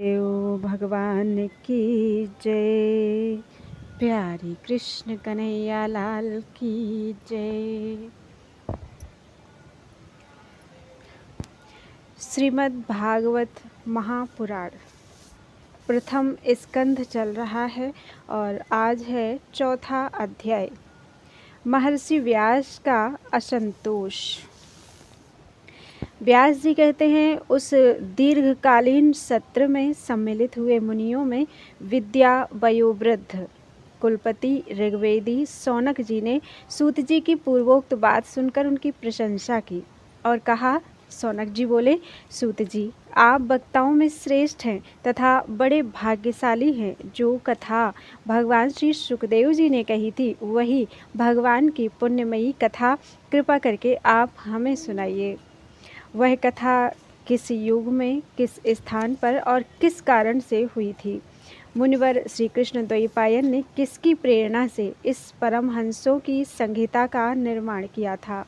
देव भगवान की जय। प्यारी कृष्ण कन्हैया लाल की जय। श्रीमद् भागवत महापुराण प्रथम स्कंध चल रहा है और आज है चौथा अध्याय, महर्षि व्यास का असंतोष। व्यास जी कहते हैं, उस दीर्घकालीन सत्र में सम्मिलित हुए मुनियों में विद्या वयोवृद्ध कुलपति ऋग्वेदी शौनक जी ने सूत जी की पूर्वोक्त बात सुनकर उनकी प्रशंसा की और कहा। शौनक जी बोले, सूत जी, आप वक्ताओं में श्रेष्ठ हैं तथा बड़े भाग्यशाली हैं। जो कथा भगवान श्री सुखदेव जी ने कही थी, वही भगवान की पुण्यमयी कथा कृपा करके आप हमें सुनाइए। वह कथा किस युग में, किस स्थान पर और किस कारण से हुई थी? मुनिवर श्री कृष्ण द्वैपायन ने किसकी प्रेरणा से इस परमहंसों की संहिता का निर्माण किया था?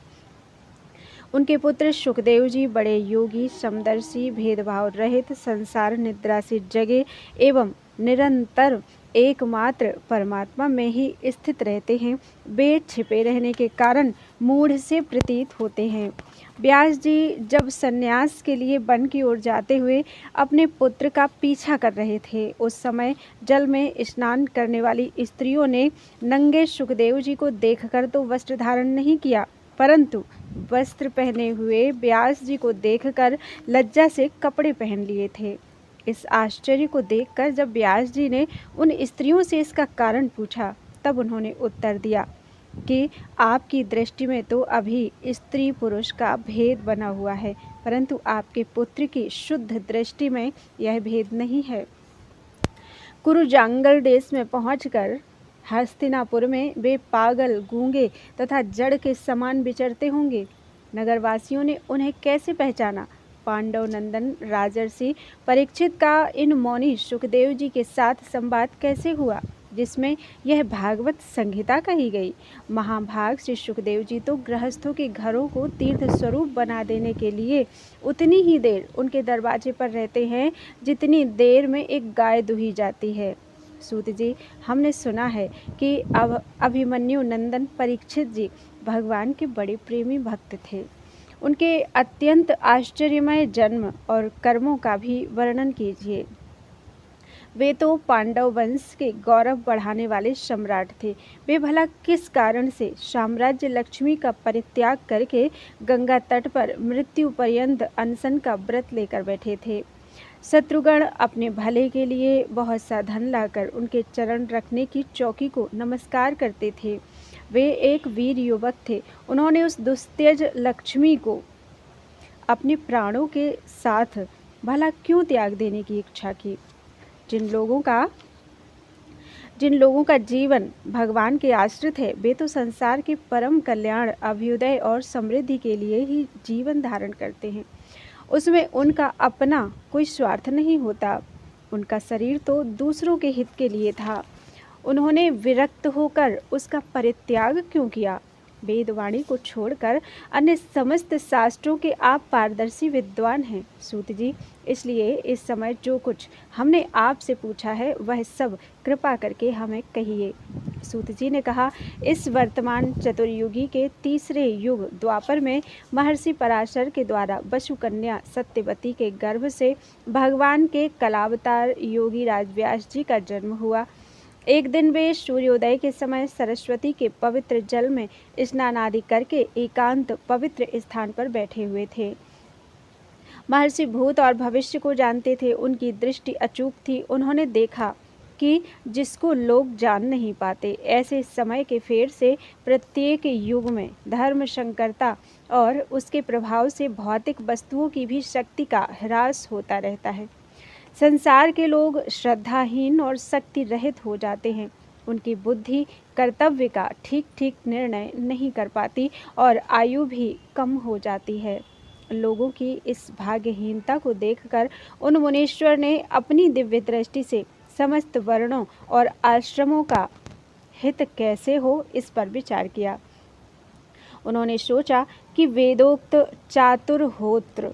उनके पुत्र सुखदेव जी बड़े योगी, समदर्शी, भेदभाव रहित, संसार निद्रा से जगे एवं निरंतर एकमात्र परमात्मा में ही स्थित रहते हैं। वे छिपे रहने के कारण मूढ़ से प्रतीत होते हैं। व्यास जी जब सन्यास के लिए वन की ओर जाते हुए अपने पुत्र का पीछा कर रहे थे, उस समय जल में स्नान करने वाली स्त्रियों ने नंगे सुखदेव जी को देखकर तो वस्त्र धारण नहीं किया, परंतु वस्त्र पहने हुए व्यास जी को देखकर लज्जा से कपड़े पहन लिए थे। इस आश्चर्य को देखकर जब व्यास जी ने उन स्त्रियों से इसका कारण पूछा, तब उन्होंने उत्तर दिया कि आपकी दृष्टि में तो अभी स्त्री पुरुष का भेद बना हुआ है, परंतु आपके पुत्र की शुद्ध दृष्टि में यह भेद नहीं है। कुरु जांगल देश में पहुंचकर हस्तिनापुर में वे पागल, गूंगे तथा जड़ के समान विचरते होंगे। नगरवासियों ने उन्हें कैसे पहचाना? पांडव नंदन राजर्षि परीक्षित का इन मौनी सुखदेव जी के साथ संवाद कैसे हुआ, जिसमें यह भागवत संहिता कही गई? महाभाग श्री सुखदेव जी तो गृहस्थों के घरों को तीर्थ स्वरूप बना देने के लिए उतनी ही देर उनके दरवाजे पर रहते हैं जितनी देर में एक गाय दुही जाती है। सूत जी, हमने सुना है कि अभिमन्यु नंदन परीक्षित जी भगवान के बड़े प्रेमी भक्त थे। उनके अत्यंत आश्चर्यमय जन्म और कर्मों का भी वर्णन कीजिए। वे तो पांडव वंश के गौरव बढ़ाने वाले सम्राट थे। वे भला किस कारण से साम्राज्य लक्ष्मी का परित्याग करके गंगा तट पर मृत्यु पर्यंत अनशन का व्रत लेकर बैठे थे? शत्रुगण अपने भले के लिए बहुत सा धन लाकर उनके चरण रखने की चौकी को नमस्कार करते थे। वे एक वीर युवक थे। उन्होंने उस दुस्त्यज लक्ष्मी को अपने प्राणों के साथ भला क्यों त्याग देने की इच्छा की? जिन लोगों का जीवन भगवान के आश्रित है, वे तो संसार के परम कल्याण, अभ्युदय और समृद्धि के लिए ही जीवन धारण करते हैं। उसमें उनका अपना कोई स्वार्थ नहीं होता। उनका शरीर तो दूसरों के हित के लिए था। उन्होंने विरक्त होकर उसका परित्याग क्यों किया? वेदवाणी को छोड़कर अन्य समस्त शास्त्रों के आप पारदर्शी विद्वान हैं सूत जी, इसलिए इस समय जो कुछ हमने आपसे पूछा है वह सब कृपा करके हमें कहिए। सूत जी ने कहा, इस वर्तमान चतुर्युगी के तीसरे युग द्वापर में महर्षि पराशर के द्वारा वसु कन्या सत्यवती के गर्भ से भगवान के कलावतार योगी राज व्यास जी का जन्म हुआ। एक दिन वे सूर्योदय के समय सरस्वती के पवित्र जल में स्नान आदि करके एकांत पवित्र स्थान पर बैठे हुए थे। महर्षि भूत और भविष्य को जानते थे। उनकी दृष्टि अचूक थी। उन्होंने देखा कि जिसको लोग जान नहीं पाते, ऐसे समय के फेर से प्रत्येक युग में धर्म संकरता और उसके प्रभाव से भौतिक वस्तुओं की भी शक्ति का ह्रास होता रहता है। संसार के लोग श्रद्धाहीन और शक्ति रहित हो जाते हैं। उनकी बुद्धि कर्तव्य का ठीक ठीक निर्णय नहीं कर पाती और आयु भी कम हो जाती है। लोगों की इस भाग्यहीनता को देखकर उन मुनीश्वर ने अपनी दिव्य दृष्टि से समस्त वर्णों और आश्रमों का हित कैसे हो, इस पर विचार किया। उन्होंने सोचा कि वेदोक्त चातुर्होत्र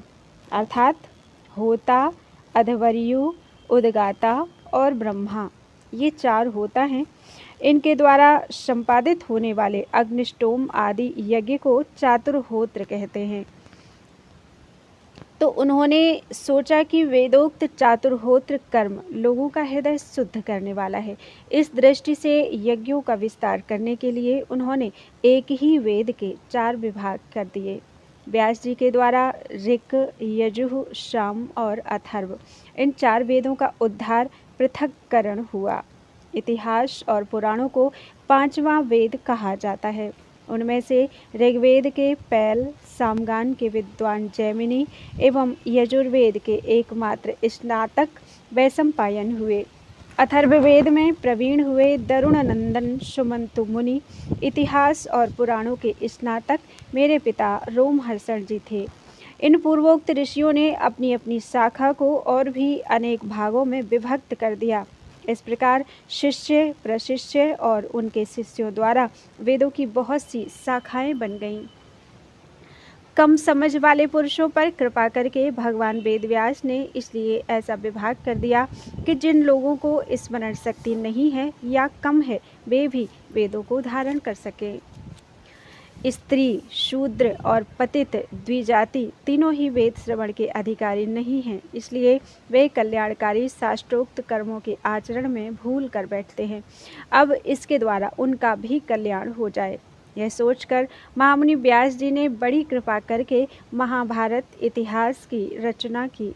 अर्थात होता, अध्वर्यु, उद्गाता और ब्रह्मा, ये 4 होता हैं। इनके द्वारा संपादित होने वाले अग्निष्टोम आदि यज्ञ को चातुर्होत्र कहते हैं। तो उन्होंने सोचा कि वेदोक्त चातुर्होत्र कर्म लोगों का हृदय शुद्ध करने वाला है। इस दृष्टि से यज्ञों का विस्तार करने के लिए उन्होंने एक ही वेद के 4 विभाग कर दिए। व्यास जी के द्वारा ऋक, यजुः, साम और अथर्व, इन 4 वेदों का उद्धार पृथक्करण हुआ। इतिहास और पुराणों को 5वां वेद कहा जाता है। उनमें से ऋग्वेद के पैल, सामगान के विद्वान जैमिनी एवं यजुर्वेद के एकमात्र स्नातक वैशंपायन हुए। अथर्ववेद में प्रवीण हुए दरुणनंदन सुमंतु मुनि, इतिहास और पुराणों के स्नातक मेरे पिता रोमहर्षण जी थे। इन पूर्वोक्त ऋषियों ने अपनी अपनी शाखा को और भी अनेक भागों में विभक्त कर दिया। इस प्रकार शिष्य, प्रशिष्य और उनके शिष्यों द्वारा वेदों की बहुत सी शाखाएं बन गईं। कम समझ वाले पुरुषों पर कृपा करके भगवान वेदव्यास ने इसलिए ऐसा विभाग कर दिया कि जिन लोगों को स्मरण शक्ति नहीं है या कम है, वे भी वेदों को धारण कर सकें। स्त्री, शूद्र और पतित द्विजाति तीनों ही वेद श्रवण के अधिकारी नहीं हैं, इसलिए वे कल्याणकारी शास्त्रोक्त कर्मों के आचरण में भूल कर बैठते हैं। अब इसके द्वारा उनका भी कल्याण हो जाए, यह सोचकर महामुनि व्यास जी ने बड़ी कृपा करके महाभारत इतिहास की रचना की।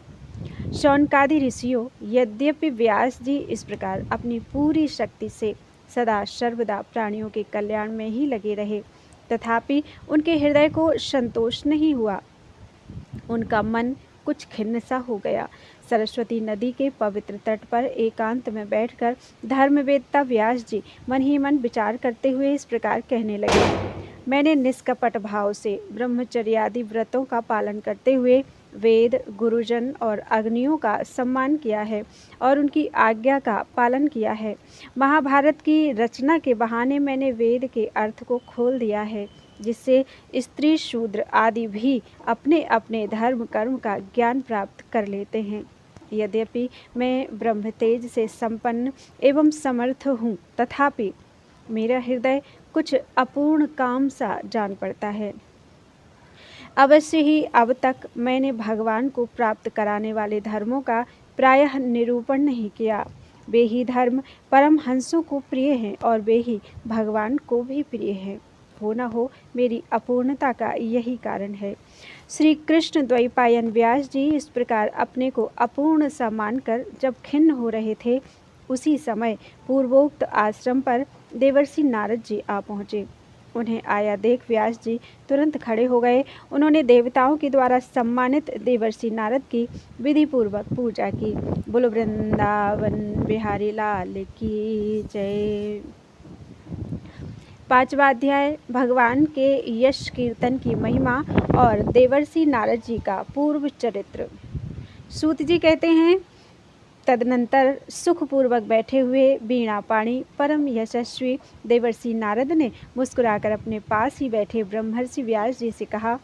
शौनकादि ऋषियों, यद्यपि व्यास जी इस प्रकार अपनी पूरी शक्ति से सदा सर्वदा प्राणियों के कल्याण में ही लगे रहे, तथापि उनके हृदय को संतोष नहीं हुआ। उनका मन कुछ खिन्न सा हो गया। सरस्वती नदी के पवित्र तट पर एकांत में बैठकर धर्मवेत्ता व्यास जी मन ही मन विचार करते हुए इस प्रकार कहने लगे। मैंने निष्कपट भाव से ब्रह्मचर्यादि व्रतों का पालन करते हुए वेद, गुरुजन और अग्नियों का सम्मान किया है और उनकी आज्ञा का पालन किया है। महाभारत की रचना के बहाने मैंने वेद के अर्थ को खोल दिया है, जिससे स्त्री, शूद्र आदि भी अपने अपने धर्म कर्म का ज्ञान प्राप्त कर लेते हैं। यद्यपि मैं ब्रह्म तेज से संपन्न एवं समर्थ हूँ, तथापि मेरा हृदय कुछ अपूर्ण काम सा जान पड़ता है। अवश्य ही अब तक मैंने भगवान को प्राप्त कराने वाले धर्मों का प्रायः निरूपण नहीं किया। वे ही धर्म परमहंसों को प्रिय हैं और वे ही भगवान को भी प्रिय हैं। हो न हो मेरी अपूर्णता का यही कारण है। श्री कृष्ण द्वैपायन व्यास जी इस प्रकार अपने को अपूर्ण सा मानकर जब खिन्न हो रहे थे, उसी समय पूर्वोक्त आश्रम पर देवर्षि नारद जी आ पहुँचे। उन्हें आया देख व्यास जी तुरंत खड़े हो गए। उन्होंने देवताओं के द्वारा सम्मानित देवर्षि नारद की विधि पूर्वक पूजा की। बोलो वृंदावन बिहारी लाल की जय। 5वां अध्याय भगवान के यश कीर्तन की महिमा और देवर्षि नारद जी का पूर्व चरित्र। सूत जी कहते हैं, तदनंतर सुखपूर्वक बैठे हुए वीणापाणी परम यशस्वी देवर्षि नारद ने मुस्कुराकर अपने पास ही बैठे ब्रह्मर्षि व्यास जी से कहा।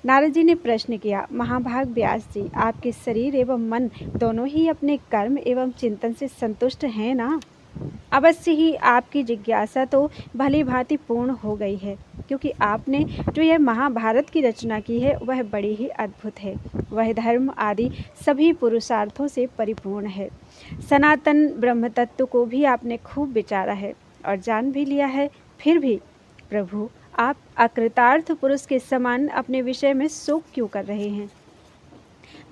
नारद जी ने प्रश्न किया, महाभाग व्यास जी, आपके शरीर एवं मन दोनों ही अपने कर्म एवं चिंतन से संतुष्ट हैं ना? अवश्य ही आपकी जिज्ञासा तो भली भांति पूर्ण हो गई है, क्योंकि आपने जो यह महाभारत की रचना की है वह बड़ी ही अद्भुत है। वह धर्म आदि सभी पुरुषार्थों से परिपूर्ण है। सनातन ब्रह्म तत्व को भी आपने खूब विचारा है और जान भी लिया है। फिर भी प्रभु, आप अकृतार्थ पुरुष के समान अपने विषय में शोक क्यों कर रहे हैं?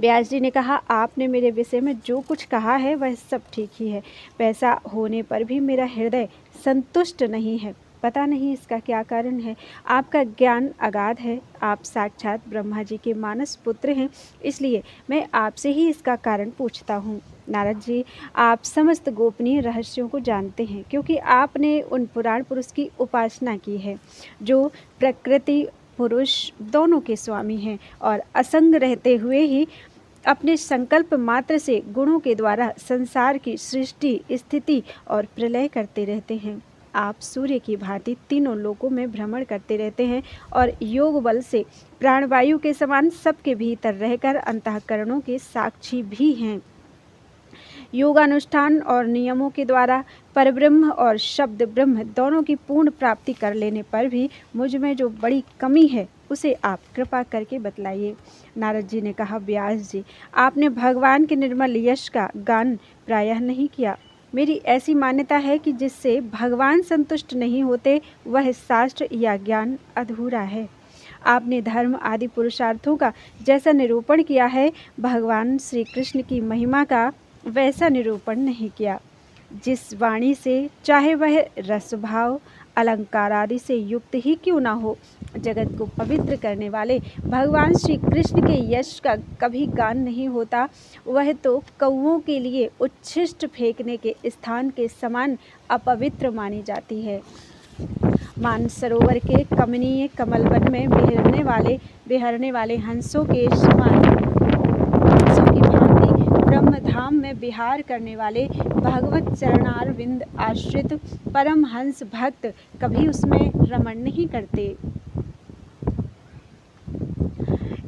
व्यास जी ने कहा, आपने मेरे विषय में जो कुछ कहा है वह सब ठीक ही है। वैसा होने पर भी मेरा हृदय संतुष्ट नहीं है। पता नहीं इसका क्या कारण है। आपका ज्ञान अगाध है। आप साक्षात ब्रह्मा जी के मानस पुत्र हैं, इसलिए मैं आपसे ही इसका कारण पूछता हूँ। नारद जी, आप समस्त गोपनीय रहस्यों को जानते हैं, क्योंकि आपने उन पुराण पुरुष की उपासना की है जो प्रकृति पुरुष दोनों के स्वामी हैं और असंग रहते हुए ही अपने संकल्प मात्र से गुणों के द्वारा संसार की सृष्टि, स्थिति और प्रलय करते रहते हैं। आप सूर्य की भांति तीनों लोकों में भ्रमण करते रहते हैं और योग बल से प्राणवायु के समान सबके भीतर रहकर अंतःकरणों के साक्षी भी हैं। योगानुष्ठान और नियमों के द्वारा परब्रह्म और शब्द ब्रह्म दोनों की पूर्ण प्राप्ति कर लेने पर भी मुझ में जो बड़ी कमी है उसे आप कृपा करके बतलाइए। नारद जी ने कहा, व्यास जी, आपने भगवान के निर्मल यश का गान प्रायः नहीं किया। मेरी ऐसी मान्यता है कि जिससे भगवान संतुष्ट नहीं होते वह शास्त्र या ज्ञान अधूरा है। आपने धर्म आदि पुरुषार्थों का जैसा निरूपण किया है, भगवान श्री कृष्ण की महिमा का वैसा निरूपण नहीं किया। जिस वाणी से, चाहे वह रसभाव अलंकार आदि से युक्त ही क्यों ना हो, जगत को पवित्र करने वाले भगवान श्री कृष्ण के यश का कभी गान नहीं होता, वह तो कौओं के लिए उच्छिष्ट फेंकने के स्थान के समान अपवित्र मानी जाती है। मानसरोवर के कमनीय कमलवन में बिहरने वाले हंसों के समान, हंसों की भांति ब्रह्मधाम में विहार करने वाले भगवत चरणारविंद आश्रित परम हंस भक्त कभी उसमें रमण नहीं करते।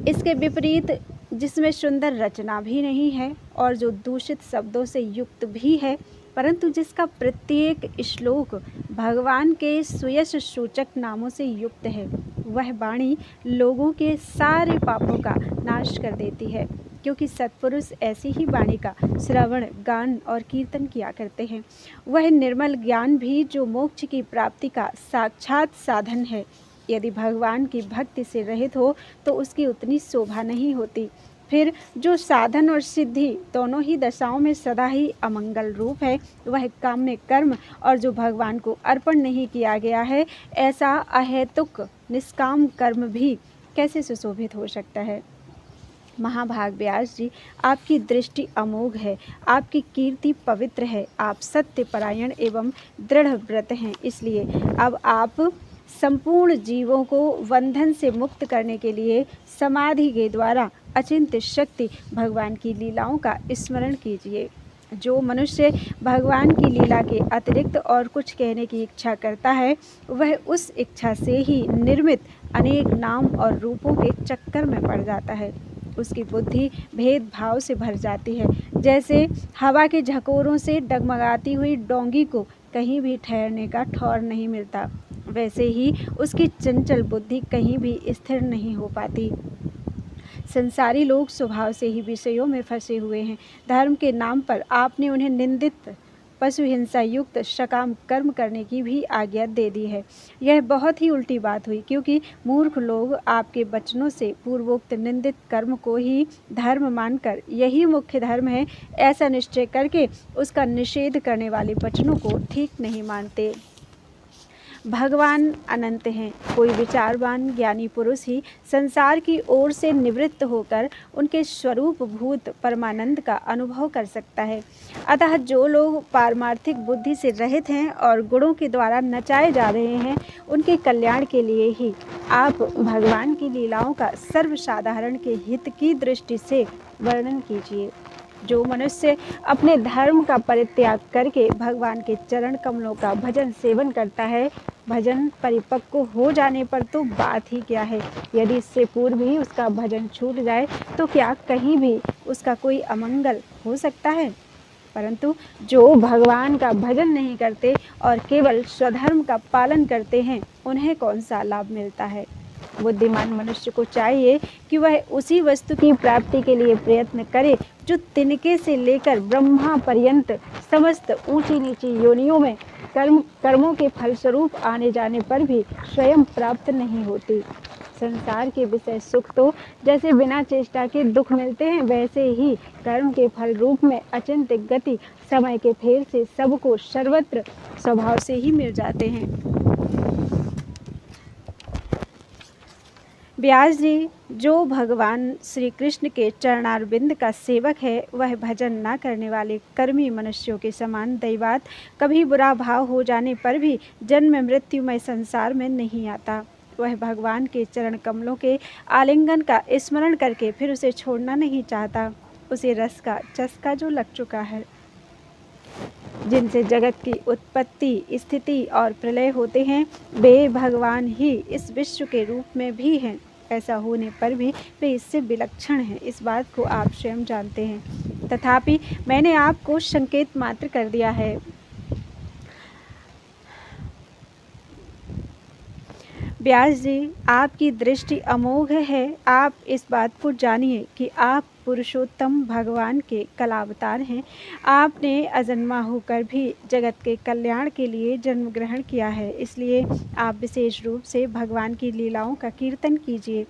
इसके विपरीत जिसमें सुंदर रचना भी नहीं है और जो दूषित शब्दों से युक्त भी है, परंतु जिसका प्रत्येक श्लोक भगवान के सुयश सूचक नामों से युक्त है, वह वाणी लोगों के सारे पापों का नाश कर देती है, क्योंकि सत्पुरुष ऐसी ही वाणी का श्रवण, गान और कीर्तन किया करते हैं। वह निर्मल ज्ञान भी जो मोक्ष की प्राप्ति का साक्षात साधन है, यदि भगवान की भक्ति से रहित हो तो उसकी उतनी शोभा नहीं होती। फिर जो साधन और सिद्धि दोनों ही दशाओं में सदा ही अमंगल रूप है, वह काम्य कर्म और जो भगवान को अर्पण नहीं किया गया है, ऐसा अहेतुक निष्काम कर्म भी कैसे सुशोभित हो सकता है। महाभाग व्यास जी, आपकी दृष्टि अमोघ है, आपकी कीर्ति पवित्र है, आप सत्य परायण एवं दृढ़ व्रत हैं। इसलिए अब आप संपूर्ण जीवों को बंधन से मुक्त करने के लिए समाधि के द्वारा अचिंत्य शक्ति भगवान की लीलाओं का स्मरण कीजिए। जो मनुष्य भगवान की लीला के अतिरिक्त और कुछ कहने की इच्छा करता है, वह उस इच्छा से ही निर्मित अनेक नाम और रूपों के चक्कर में पड़ जाता है। उसकी बुद्धि भेदभाव से भर जाती है। जैसे हवा के झकोरों से डगमगाती हुई डोंगी को कहीं भी ठहरने का ठौर नहीं मिलता, वैसे ही उसकी चंचल बुद्धि कहीं भी स्थिर नहीं हो पाती। संसारी लोग स्वभाव से ही विषयों में फंसे हुए हैं। धर्म के नाम पर आपने उन्हें निंदित, पशु हिंसा युक्त सकाम कर्म करने की भी आज्ञा दे दी है। यह बहुत ही उल्टी बात हुई, क्योंकि मूर्ख लोग आपके वचनों से पूर्वोक्त निंदित कर्म को ही धर्म मानकर यही मुख्य धर्म है ऐसा निश्चय करके उसका निषेध करने वाले वचनों को ठीक नहीं मानते। भगवान अनंत हैं। कोई विचारवान ज्ञानी पुरुष ही संसार की ओर से निवृत्त होकर उनके स्वरूप भूत परमानंद का अनुभव कर सकता है। अतः जो लोग पारमार्थिक बुद्धि से रहित हैं और गुणों के द्वारा नचाए जा रहे हैं, उनके कल्याण के लिए ही आप भगवान की लीलाओं का सर्वसाधारण के हित की दृष्टि से वर्णन कीजिए। जो मनुष्य अपने धर्म का परित्याग करके भगवान के चरण कमलों का भजन सेवन करता है, भजन परिपक्व हो जाने पर तो बात ही क्या है। यदि इससे पूर्व ही उसका भजन छूट जाए तो क्या कहीं भी उसका कोई अमंगल हो सकता है। परंतु जो भगवान का भजन नहीं करते और केवल स्वधर्म का पालन करते हैं, उन्हें कौन सा लाभ मिलता है। बुद्धिमान मनुष्य को चाहिए कि वह उसी वस्तु की प्राप्ति के लिए प्रयत्न करे जो तिनके से लेकर ब्रह्मा पर्यंत समस्त ऊंची नीची योनियों में कर्मों के फलस्वरूप आने जाने पर भी स्वयं प्राप्त नहीं होती। संसार के विषय सुख तो जैसे बिना चेष्टा के दुख मिलते हैं, वैसे ही कर्म के फल रूप में अचिंत्य गति समय के फेर से सबको सर्वत्र स्वभाव से ही मिल जाते हैं। व्यास जी, जो भगवान श्री कृष्ण के चरणारविंद का सेवक है, वह भजन न करने वाले कर्मी मनुष्यों के समान दैवात कभी बुरा भाव हो जाने पर भी जन्म मृत्युमय संसार में नहीं आता। वह भगवान के चरण कमलों के आलिंगन का स्मरण करके फिर उसे छोड़ना नहीं चाहता। उसे रस का चस्का जो लग चुका है, जिनसे जगत की उत्पत्ति, स्थिति और प्रलय होते हैं, वे भगवान ही इस विश्व के रूप में भी हैं। ऐसा होने पर भी वे इससे विलक्षण हैं, इस बात को आप स्वयं जानते हैं। तथापि मैंने आपको संकेत मात्र कर दिया है। व्यास जी, आपकी दृष्टि अमोघ है। आप इस बात को जानिए कि आप पुरुषोत्तम भगवान के कलावतार हैं। आपने अजन्मा होकर भी जगत के कल्याण के लिए जन्म ग्रहण किया है, इसलिए आप विशेष रूप से भगवान की लीलाओं का कीर्तन कीजिए।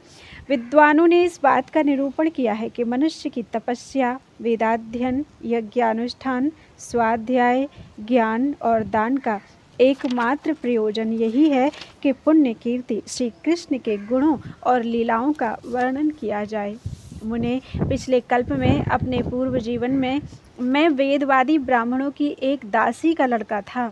विद्वानों ने इस बात का निरूपण किया है कि मनुष्य की तपस्या, वेदाध्ययन, यज्ञानुष्ठान, स्वाध्याय, ज्ञान और दान का एकमात्र प्रयोजन यही है कि पुण्य कीर्ति श्री कृष्ण के गुणों और लीलाओं का वर्णन किया जाए। मुने, पिछले कल्प में अपने पूर्व जीवन में मैं वेदवादी ब्राह्मणों की एक दासी का लड़का था।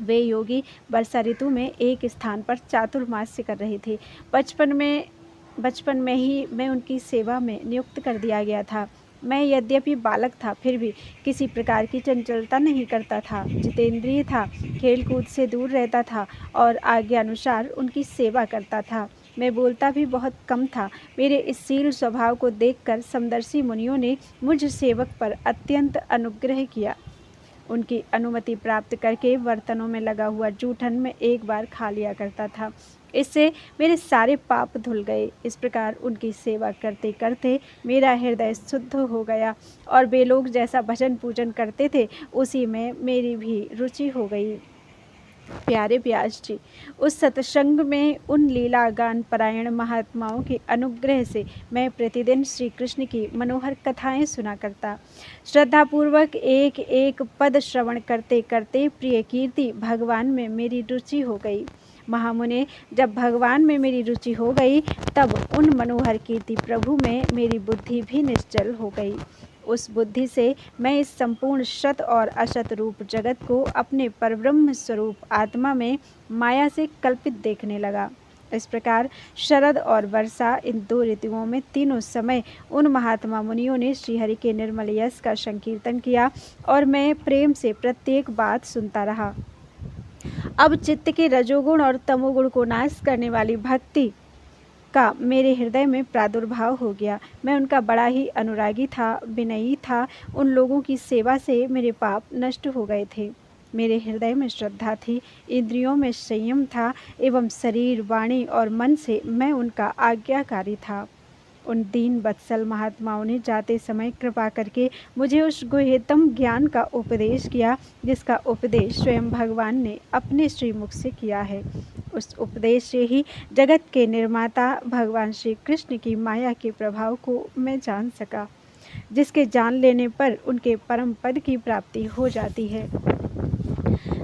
वे योगी वर्षा ऋतु में एक स्थान पर चातुर्मास्य कर रहे थे। बचपन में ही मैं उनकी सेवा में नियुक्त कर दिया गया था। मैं यद्यपि बालक था, फिर भी किसी प्रकार की चंचलता नहीं करता था, जितेंद्रिय था, खेलकूद से दूर रहता था और आज्ञानुसार उनकी सेवा करता था। मैं बोलता भी बहुत कम था। मेरे इस शील स्वभाव को देखकर समदर्शी मुनियों ने मुझ सेवक पर अत्यंत अनुग्रह किया। उनकी अनुमति प्राप्त करके बर्तनों में लगा हुआ जूठन मैं एक बार खा लिया करता था। इससे मेरे सारे पाप धुल गए। इस प्रकार उनकी सेवा करते करते मेरा हृदय शुद्ध हो गया और वे लोग जैसा भजन पूजन करते थे, उसी में मेरी भी रुचि हो गई। प्यारे व्यास जी, उस सत्संग में उन लीला गान परायण महात्माओं के अनुग्रह से मैं प्रतिदिन श्री कृष्ण की मनोहर कथाएं सुना करता। श्रद्धापूर्वक एक एक पद श्रवण करते करते प्रिय कीर्ति भगवान में मेरी रुचि हो गई। महामुने, जब भगवान में मेरी रुचि हो गई, तब उन मनोहर कीर्ति प्रभु में मेरी बुद्धि भी निश्चल हो गई। उस बुद्धि से मैं इस संपूर्ण शत और असत रूप जगत को अपने परब्रह्म स्वरूप आत्मा में माया से कल्पित देखने लगा। इस प्रकार शरद और वर्षा, इन दो ऋतुओं में तीनों समय उन महात्मा मुनियों ने श्रीहरि के निर्मल यश का संकीर्तन किया और मैं प्रेम से प्रत्येक बात सुनता रहा। अब चित्त के रजोगुण और तमोगुण को नाश करने वाली भक्ति का मेरे हृदय में प्रादुर्भाव हो गया। मैं उनका बड़ा ही अनुरागी था, विनयी था। उन लोगों की सेवा से मेरे पाप नष्ट हो गए थे। मेरे हृदय में श्रद्धा थी, इंद्रियों में संयम था एवं शरीर, वाणी और मन से मैं उनका आज्ञाकारी था। उन दीन वत्सल महात्माओं ने जाते समय कृपा करके मुझे उस गुह्यतम ज्ञान का उपदेश किया, जिसका उपदेश स्वयं भगवान ने अपने श्रीमुख से किया है। उस उपदेश से ही जगत के निर्माता भगवान श्री कृष्ण की माया के प्रभाव को मैं जान सका, जिसके जान लेने पर उनके परम पद की प्राप्ति हो जाती है।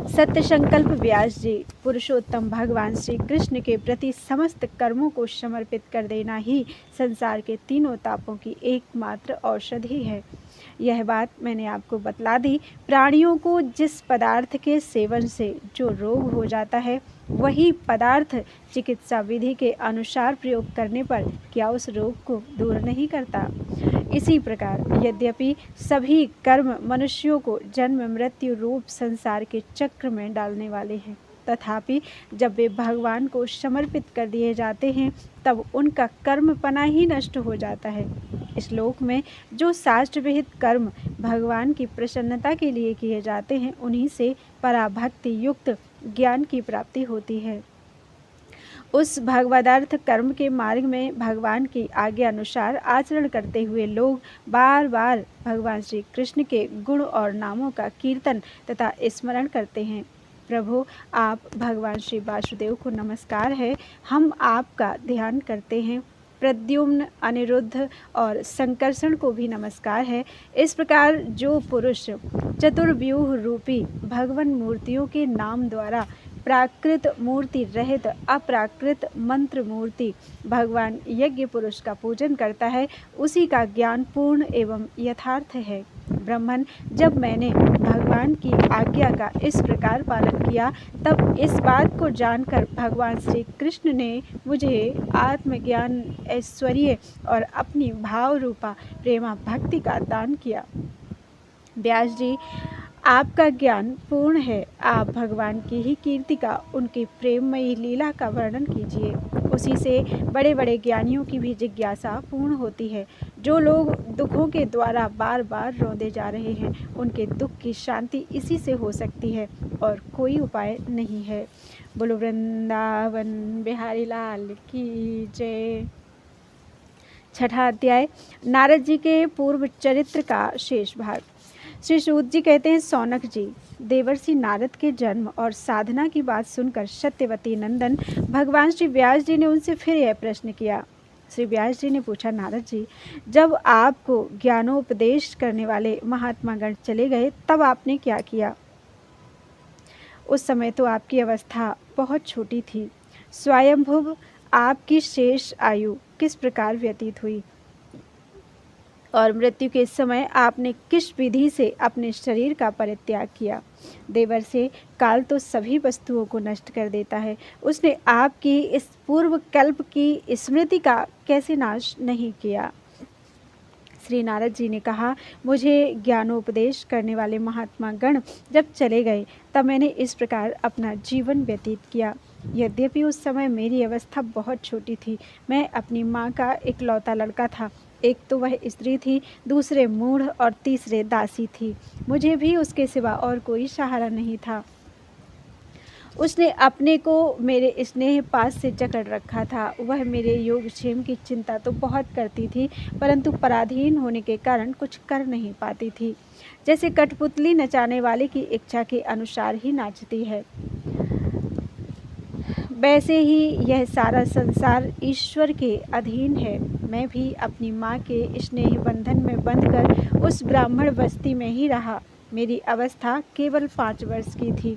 सत्य संकल्प व्यास जी, पुरुषोत्तम भगवान श्री कृष्ण के प्रति समस्त कर्मों को समर्पित कर देना ही संसार के तीनों तापों की एकमात्र औषधि है। यह बात मैंने आपको बतला दी। प्राणियों को जिस पदार्थ के सेवन से जो रोग हो जाता है, वही पदार्थ चिकित्सा विधि के अनुसार प्रयोग करने पर क्या उस रोग को दूर नहीं करता? इसी प्रकार यद्यपि सभी कर्म मनुष्यों को जन्म मृत्यु रूप संसार के चक्र में डालने वाले हैं, तथापि जब वे भगवान को समर्पित कर दिए जाते हैं, तब उनका कर्मपना ही नष्ट हो जाता है। इस लोक में जो शास्त्र विहित कर्म भगवान की प्रसन्नता के लिए किए जाते हैं, उन्हीं से पराभक्ति युक्त ज्ञान की प्राप्ति होती है। उस भगवदार्थ कर्म के मार्ग में भगवान की आज्ञा अनुसार आचरण करते हुए लोग बार बार भगवान श्री कृष्ण के गुण और नामों का कीर्तन तथा स्मरण करते हैं। प्रभु, आप भगवान श्री वासुदेव को नमस्कार है। हम आपका ध्यान करते हैं। प्रद्युम्न, अनिरुद्ध और संकर्षण को भी नमस्कार है। इस प्रकार जो पुरुष चतुर्व्यूह रूपी भगवान मूर्तियों के नाम द्वारा प्राकृत मूर्ति रहित अप्राकृत मंत्र मूर्ति भगवान यज्ञ पुरुष का पूजन करता है, उसी का ज्ञान पूर्ण एवं यथार्थ है। ब्रह्मन, जब मैंने भगवान की आज्ञा का इस प्रकार पालन किया, तब इस बात को जानकर भगवान श्री कृष्ण ने मुझे आत्मज्ञान, ऐश्वर्य और अपनी भाव रूपा प्रेमा भक्ति का दान किया। व्यास जी, आपका ज्ञान पूर्ण है। आप भगवान की ही कीर्ति का, उनकी प्रेममयी लीला का वर्णन कीजिए। उसी से बड़े बड़े ज्ञानियों की भी जिज्ञासा पूर्ण होती है। जो लोग दुखों के द्वारा बार बार रौंदे जा रहे हैं, उनके दुख की शांति इसी से हो सकती है और कोई उपाय नहीं है। बोलो वृंदावन बिहारी लाल की जय। छठा अध्याय, नारद जी के पूर्व चरित्र का शेष भाग। श्री सूत जी कहते हैं, सौनक जी, देवर्षि नारद के जन्म और साधना की बात सुनकर सत्यवती नंदन भगवान श्री व्यास जी ने उनसे फिर यह प्रश्न किया। श्री व्यास जी ने पूछा, नारद जी, जब आपको ज्ञानोपदेश करने वाले महात्मा गण चले गए तब आपने क्या किया? उस समय तो आपकी अवस्था बहुत छोटी थी। स्वयंभुव आपकी शेष आयु किस प्रकार व्यतीत हुई और मृत्यु के समय आपने किस विधि से अपने शरीर का परित्याग किया? देवर्षि, काल तो सभी वस्तुओं को नष्ट कर देता है, उसने आपकी इस पूर्व कल्प की स्मृति का कैसे नाश नहीं किया? श्री नारद जी ने कहा, मुझे ज्ञानोपदेश करने वाले महात्मा गण जब चले गए तब मैंने इस प्रकार अपना जीवन व्यतीत किया। यद्यपि उस समय मेरी अवस्था बहुत छोटी थी, मैं अपनी माँ का इकलौता लड़का था। एक तो वह स्त्री थी, दूसरे मूढ़ और तीसरे दासी थी। मुझे भी उसके सिवा और कोई सहारा नहीं था। उसने अपने को मेरे स्नेह पास से जकड़ रखा था। वह मेरे योगक्षेम की चिंता तो बहुत करती थी, परंतु पराधीन होने के कारण कुछ कर नहीं पाती थी। जैसे कठपुतली नचाने वाले की इच्छा के अनुसार ही नाचती है, वैसे ही यह सारा संसार ईश्वर के अधीन है। मैं भी अपनी माँ के स्नेह बंधन में बंधकर उस ब्राह्मण बस्ती में ही रहा। मेरी अवस्था केवल 5 वर्ष की थी।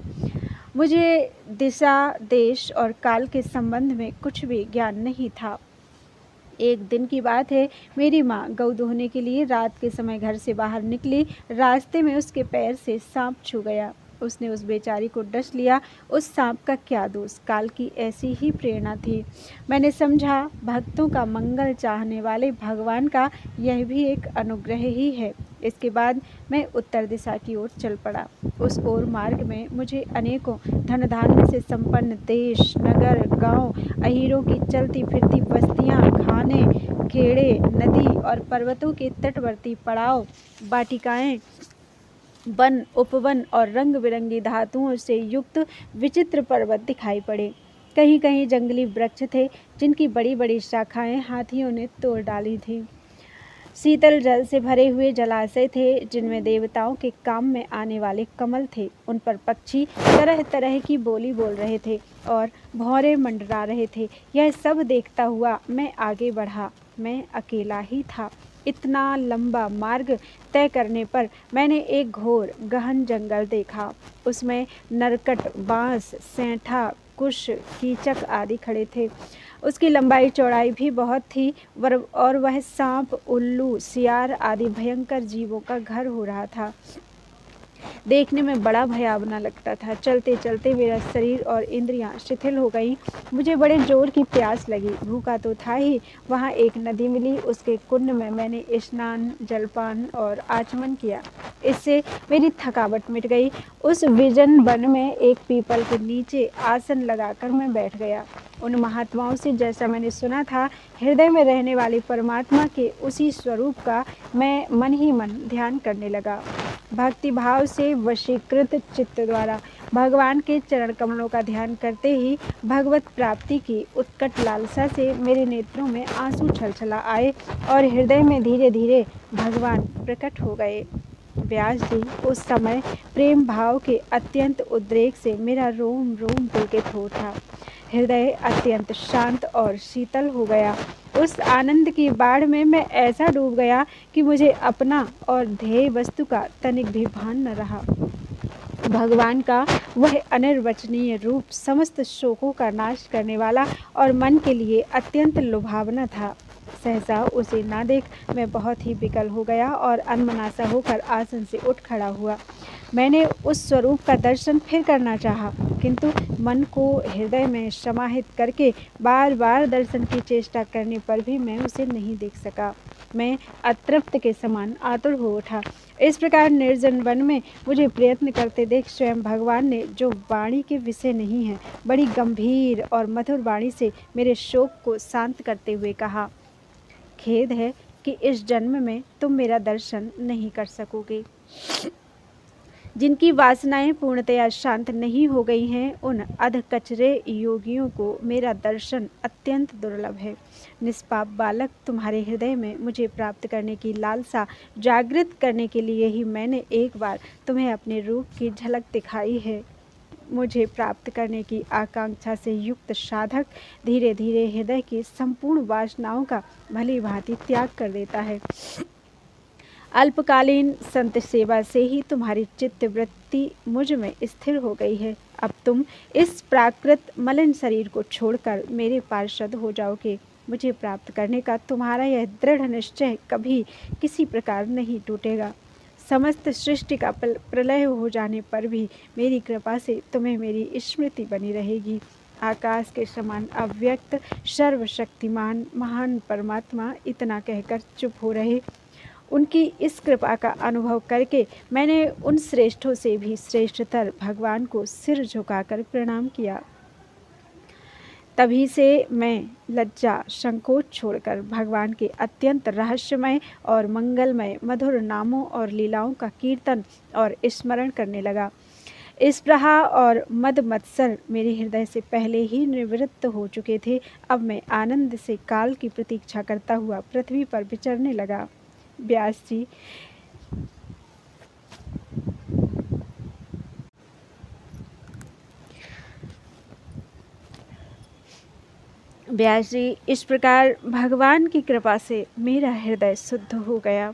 मुझे दिशा, देश और काल के संबंध में कुछ भी ज्ञान नहीं था। एक दिन की बात है, मेरी माँ गौ दोहने के लिए रात के समय घर से बाहर निकली। रास्ते में उसके पैर से सांप छू गया। उसने उस बेचारी को डस लिया। उस सांप का क्या दोष, काल की ऐसी ही प्रेरणा थी। मैंने समझा, भक्तों का मंगल चाहने वाले भगवान का यह भी एक अनुग्रह ही है। इसके बाद मैं उत्तर दिशा की ओर चल पड़ा। उस ओर मार्ग में मुझे अनेकों धन धान्य से संपन्न देश, नगर, गांव, अहीरों की चलती फिरती बस्तियां, खाने, खेड़े, नदी और पर्वतों के तटवर्ती पड़ाव, वाटिकाएं, वन, उपवन और रंग बिरंगी धातुओं से युक्त विचित्र पर्वत दिखाई पड़े। कहीं कहीं जंगली वृक्ष थे, जिनकी बड़ी बड़ी शाखाएं हाथियों ने तोड़ डाली थीं। शीतल जल से भरे हुए जलाशय थे, जिनमें देवताओं के काम में आने वाले कमल थे। उन पर पक्षी तरह तरह की बोली बोल रहे थे और भौरे मंडरा रहे थे। यह सब देखता हुआ मैं आगे बढ़ा। मैं अकेला ही था। इतना लंबा मार्ग तय करने पर मैंने एक घोर गहन जंगल देखा। उसमें नरकट, बांस, सेंठा, कुश, कीचक आदि खड़े थे। उसकी लंबाई चौड़ाई भी बहुत थी और वह सांप, उल्लू, सियार आदि भयंकर जीवों का घर हो रहा था। देखने में बड़ा भयावना लगता था। चलते चलते मेरा शरीर और इंद्रियां शिथिल हो गईं। मुझे बड़े जोर की प्यास लगी। भूखा तो था ही। वहाँ एक नदी मिली। उसके कुंड में मैंने स्नान, जलपान और आचमन किया। इससे मेरी थकावट मिट गई। उस विजन वन में एक पीपल के नीचे आसन लगाकर मैं बैठ गया। उन महात्माओं से जैसा मैंने सुना था, हृदय में रहने वाले परमात्मा के उसी स्वरूप का मैं मन ही मन ध्यान करने लगा। भक्ति भाव से वशीकृत चित्त द्वारा भगवान के चरण कमलों का ध्यान करते ही भगवत प्राप्ति की उत्कट लालसा से मेरे नेत्रों में आंसू छलछला आए और हृदय में धीरे धीरे भगवान प्रकट हो गए। व्यास जी, उस समय प्रेम भाव के अत्यंत उद्रेक से मेरा रोम रोम पुलकित हो उठा। हृदय अत्यंत शांत और शीतल हो गया। उस आनंद की बाढ़ में मैं ऐसा डूब गया कि मुझे अपना और ध्येय वस्तु का तनिक भी भान न रहा। भगवान का वह अनिर्वचनीय रूप समस्त शोकों का नाश करने वाला और मन के लिए अत्यंत लुभावना था। सहसा उसे ना देख मैं बहुत ही विकल हो गया और अनमनासा होकर आसन से उठ खड़ा हुआ। मैंने उस स्वरूप का दर्शन फिर करना चाहा, किंतु मन को हृदय में समाहित करके बार बार दर्शन की चेष्टा करने पर भी मैं उसे नहीं देख सका। मैं अतृप्त के समान आतुर हो उठा। इस प्रकार निर्जन वन में मुझे प्रयत्न करते देख स्वयं भगवान ने, जो वाणी के विषय नहीं है, बड़ी गंभीर और मधुर वाणी से मेरे शोक को शांत करते हुए कहा, खेद है कि इस जन्म में तुम मेरा दर्शन नहीं कर सकोगे। जिनकी वासनाएं पूर्णतया शांत नहीं हो गई हैं, उन अधकचरे योगियों को मेरा दर्शन अत्यंत दुर्लभ है। निष्पाप बालक, तुम्हारे हृदय में मुझे प्राप्त करने की लालसा जागृत करने के लिए ही मैंने एक बार तुम्हें अपने रूप की झलक दिखाई है। मुझे प्राप्त करने की आकांक्षा से युक्त साधक धीरे धीरे हृदय की संपूर्ण वासनाओं का भली भांति त्याग कर देता है। अल्पकालीन संत सेवा से ही तुम्हारी चित्त वृत्ति मुझ में स्थिर हो गई है। अब तुम इस प्राकृत मलिन शरीर को छोड़कर मेरे पार्षद हो जाओगे। मुझे प्राप्त करने का तुम्हारा यह दृढ़ निश्चय कभी किसी प्रकार नहीं टूटेगा। समस्त सृष्टि का प्रलय हो जाने पर भी मेरी कृपा से तुम्हें मेरी स्मृति बनी रहेगी। आकाश के समान अव्यक्त सर्वशक्तिमान महान परमात्मा इतना कहकर चुप हो रहे। उनकी इस कृपा का अनुभव करके मैंने उन श्रेष्ठों से भी श्रेष्ठतर भगवान को सिर झुकाकर प्रणाम किया। तभी से मैं लज्जा संकोच छोड़कर भगवान के अत्यंत रहस्यमय और मंगलमय मधुर नामों और लीलाओं का कीर्तन और स्मरण करने लगा। स्पृहा और मद मत्सर मेरे हृदय से पहले ही निवृत्त हो चुके थे। अब मैं आनंद से काल की प्रतीक्षा करता हुआ पृथ्वी पर विचरने लगा। व्यास जी इस प्रकार भगवान की कृपा से मेरा हृदय शुद्ध हो गया,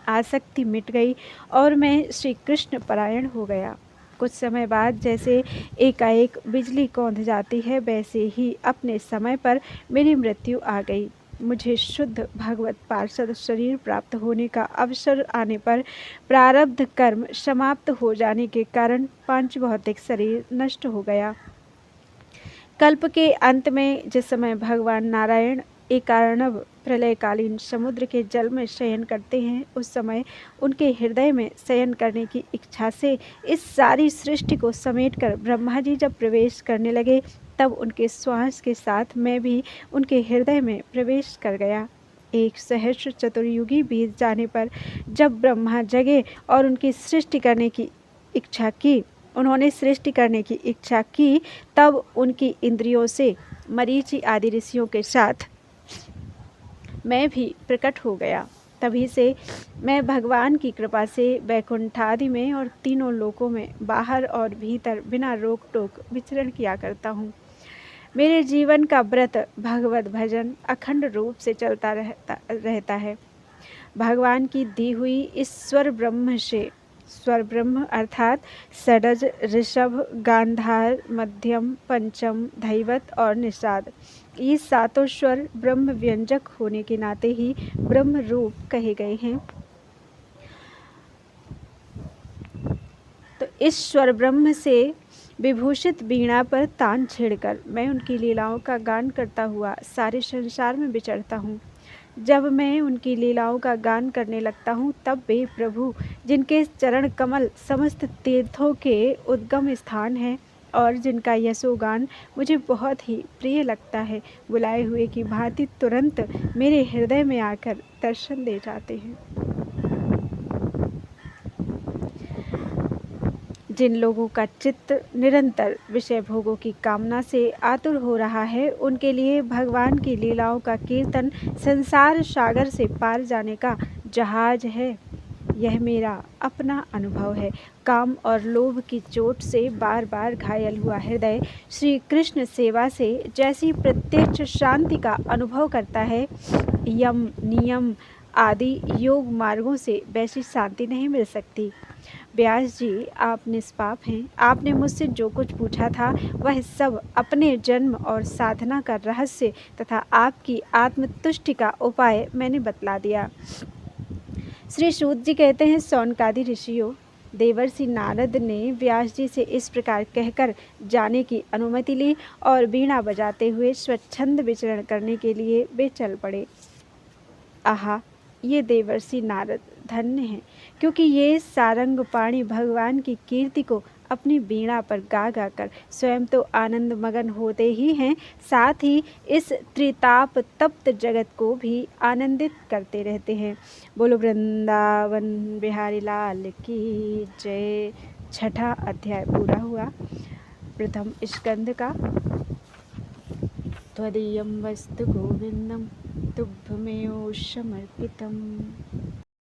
आसक्ति मिट गई और मैं श्री कृष्ण परायण हो गया। कुछ समय बाद जैसे एकाएक बिजली कौंध जाती है, वैसे ही अपने समय पर मेरी मृत्यु आ गई। मुझे शुद्ध भगवत पार्षद शरीर प्राप्त होने का अवसर आने पर प्रारब्ध कर्म समाप्त हो जाने के कारण पांच भौतिक शरीर नष्ट हो गया। कल्प के अंत में जिस समय भगवान नारायण एकार्णव प्रलयकालीन समुद्र के जल में शयन करते हैं, उस समय उनके हृदय में शयन करने की इच्छा से इस सारी सृष्टि को समेटकर ब्रह्मा जी जब प्रवेश करने लगे, तब उनके श्वास के साथ मैं भी उनके हृदय में प्रवेश कर गया। 1 सहस्र चतुर्युगी बीत जाने पर जब ब्रह्मा जगे और उनकी सृष्टि करने की इच्छा की उन्होंने सृष्टि करने की इच्छा की, तब उनकी इंद्रियों से मरीचि आदि ऋषियों के साथ मैं भी प्रकट हो गया। तभी से मैं भगवान की कृपा से वैकुंठादि में और तीनों लोकों में बाहर और भीतर बिना रोक टोक विचरण किया करता हूँ। मेरे जीवन का व्रत भगवत भजन अखंड रूप से चलता रहता है। भगवान की दी हुई इस स्वर ब्रह्म से, स्वर ब्रह्म अर्थात षडज, ऋषभ, गांधार, मध्यम, पंचम, धैवत और निषाद, ये सातों स्वर ब्रह्म व्यंजक होने के नाते ही ब्रह्म रूप कहे गए हैं। तो इस स्वर ब्रह्म से विभूषित वीणा पर तान छेड़कर मैं उनकी लीलाओं का गान करता हुआ सारे संसार में विचरता हूँ। जब मैं उनकी लीलाओं का गान करने लगता हूँ, तब वे प्रभु, जिनके चरण कमल समस्त तीर्थों के उद्गम स्थान है और जिनका यशोगान मुझे बहुत ही प्रिय लगता है, बुलाए हुए की भांति तुरंत मेरे हृदय में आकर दर्शन दे जाते हैं। जिन लोगों का चित्त निरंतर विषय भोगों की कामना से आतुर हो रहा है, उनके लिए भगवान की लीलाओं का कीर्तन संसार सागर से पार जाने का जहाज है। यह मेरा अपना अनुभव है। काम और लोभ की चोट से बार बार घायल हुआ हृदय श्री कृष्ण सेवा से जैसी प्रत्यक्ष शांति का अनुभव करता है, यम, नियम आदि योग मार्गों से वैसी शांति नहीं मिल सकती। व्यास जी, आप निष्पाप हैं। आपने मुझसे जो कुछ पूछा था वह सब अपने जन्म और साधना का रहस्य तथा आपकी आत्मतुष्टि का उपाय मैंने बतला दिया। श्री सूत जी कहते हैं, शौनकादि ऋषियों, देवर्षि नारद ने व्यास जी से इस प्रकार कहकर जाने की अनुमति ली और वीणा बजाते हुए स्वच्छंद विचरण करने के लिए वे चल पड़े। आहा, ये देवर्षि नारद धन्य हैं, क्योंकि ये सारंग पाणी भगवान की कीर्ति को अपनी वीणा पर गा गा कर स्वयं तो आनंद मगन होते ही हैं, साथ ही इस त्रिताप तप्त जगत को भी आनंदित करते रहते हैं। बोलो वृंदावन बिहारी लाल की जय। छठा अध्याय पूरा हुआ। प्रथम स्कंद का। त्वदीयं वस्तु गोविंदम तुभ्यमेव समर्पितम्।